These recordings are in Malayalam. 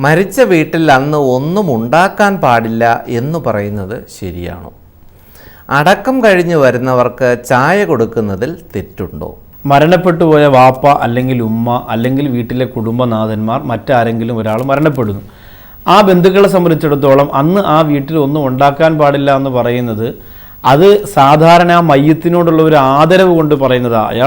മരിച്ച വീട്ടിൽ അന്ന് ഒന്നും ഉണ്ടാക്കാൻ പാടില്ല എന്ന് പറയുന്നത് ശരിയാണോ? അടക്കം കഴിഞ്ഞ് വരുന്നവർക്ക് ചായ കൊടുക്കുന്നതിൽ തെറ്റുണ്ടോ? മരണപ്പെട്ടു പോയ വാപ്പ അല്ലെങ്കിൽ ഉമ്മ അല്ലെങ്കിൽ വീട്ടിലെ കുടുംബനാഥന്മാർ മറ്റാരെങ്കിലും ഒരാൾ മരണപ്പെടുന്നു. ആ ബന്ധുക്കളെ സംബന്ധിച്ചിടത്തോളം അന്ന് ആ വീട്ടിൽ ഒന്നും ഉണ്ടാക്കാൻ പാടില്ല എന്ന് പറയുന്നത് അത് സാധാരണ ആ മയ്യത്തിനോടുള്ള ഒരു ആദരവ് കൊണ്ട് പറയുന്നതാണ്.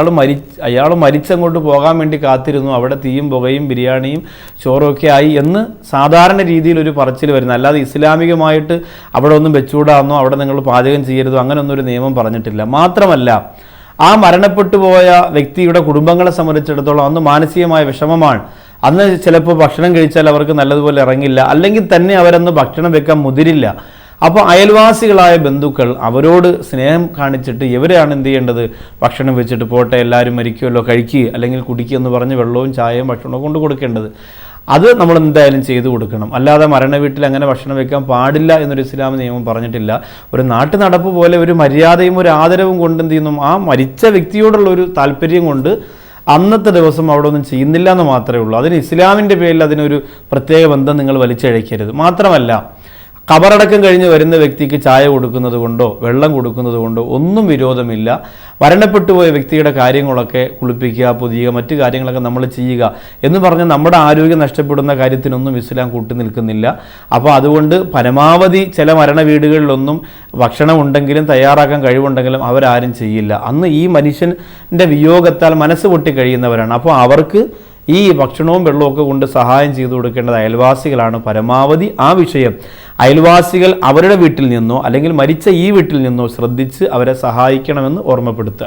അയാൾ മരിച്ചങ്ങോട്ട് പോകാൻ വേണ്ടി കാത്തിരുന്നു, അവിടെ തീയും പുകയും ബിരിയാണിയും ചോറും ഒക്കെ ആയി എന്ന് സാധാരണ രീതിയിൽ ഒരു പറച്ചിൽ വരുന്നത്. അല്ലാതെ ഇസ്ലാമികമായിട്ട് അവിടെ ഒന്നും വെച്ചുകൂടാന്നോ അവിടെ നിങ്ങൾ പാചകം ചെയ്യരുതോ അങ്ങനെയൊന്നും ഒരു നിയമം പറഞ്ഞിട്ടില്ല. മാത്രമല്ല, ആ മരണപ്പെട്ടു പോയ വ്യക്തിയുടെ കുടുംബങ്ങളെ സംബന്ധിച്ചിടത്തോളം അന്ന് മാനസികമായ വിഷമമാണ്. അന്ന് ചിലപ്പോൾ ഭക്ഷണം കഴിച്ചാൽ അവർക്ക് നല്ലതുപോലെ ഇറങ്ങില്ല, അല്ലെങ്കിൽ തന്നെ അവരന്ന് ഭക്ഷണം വെക്കാൻ മുതിരില്ല. അപ്പോൾ അയൽവാസികളായ ബന്ധുക്കൾ അവരോട് സ്നേഹം കാണിച്ചിട്ട് ഇവരെയാണ് എന്ത് ചെയ്യേണ്ടത്? ഭക്ഷണം വെച്ചിട്ട് പോട്ടെ, എല്ലാവരും മരിക്കുമല്ലോ, കഴിക്കുക അല്ലെങ്കിൽ കുടിക്കുക എന്ന് പറഞ്ഞ് വെള്ളവും ചായയും ഭക്ഷണവും കൊണ്ട് കൊടുക്കേണ്ടത്. അത് നമ്മൾ എന്തായാലും ചെയ്തു കൊടുക്കണം. അല്ലാതെ മരണ വീട്ടിൽ അങ്ങനെ ഭക്ഷണം വെക്കാൻ പാടില്ല എന്നൊരു ഇസ്ലാം നിയമം പറഞ്ഞിട്ടില്ല. ഒരു നാട്ടു നടപ്പ് പോലെ ഒരു മര്യാദയും ഒരു ആദരവും കൊണ്ട് എന്ത് ചെയ്യുന്നു, ആ മരിച്ച വ്യക്തിയോടുള്ള ഒരു താല്പര്യം കൊണ്ട് അന്നത്തെ ദിവസം അവിടെ ഒന്നും ചെയ്യുന്നില്ല എന്ന് മാത്രമേ ഉള്ളൂ. അതിന് ഇസ്ലാമിൻ്റെ പേരിൽ അതിനൊരു പ്രത്യേക ബന്ധം നിങ്ങൾ വലിച്ചഴക്കരുത്. മാത്രമല്ല, ഖബറടക്കം കഴിഞ്ഞ് വരുന്ന വ്യക്തിക്ക് ചായ കൊടുക്കുന്നത് കൊണ്ടോ വെള്ളം കൊടുക്കുന്നത് കൊണ്ടോ ഒന്നും വിരോധമില്ല. മരണപ്പെട്ടു പോയ വ്യക്തിയുടെ കാര്യങ്ങളൊക്കെ കുളിപ്പിക്കുക, പൊതിയുക, മറ്റു കാര്യങ്ങളൊക്കെ നമ്മൾ ചെയ്യുക എന്ന് പറഞ്ഞ് നമ്മുടെ ആരോഗ്യം നഷ്ടപ്പെടുന്ന കാര്യത്തിനൊന്നും ഇസ്ലാം കൂട്ടി നിൽക്കുന്നില്ല. അപ്പോൾ അതുകൊണ്ട് പരമാവധി ചില മരണ വീടുകളിലൊന്നും ഭക്ഷണം ഉണ്ടെങ്കിലും തയ്യാറാക്കാൻ കഴിവുണ്ടെങ്കിലും അവരാരും ചെയ്യില്ല. അന്ന് ഈ മനുഷ്യൻ്റെ വിയോഗത്താൽ മനസ്സ് പൊട്ടി കഴിയുന്നവരാണ്. അപ്പോൾ അവർക്ക് ഈ ഭക്ഷണവും വെള്ളവും ഒക്കെ കൊണ്ട് സഹായം ചെയ്തു കൊടുക്കേണ്ടത് അയൽവാസികളാണ്. പരമാവധി ആ വിഷയം അയൽവാസികൾ അവരുടെ വീട്ടിൽ നിന്നോ അല്ലെങ്കിൽ മരിച്ച ഈ വീട്ടിൽ നിന്നോ ശ്രദ്ധിച്ച് അവരെ സഹായിക്കണമെന്ന് ഓർമ്മപ്പെടുത്തുക.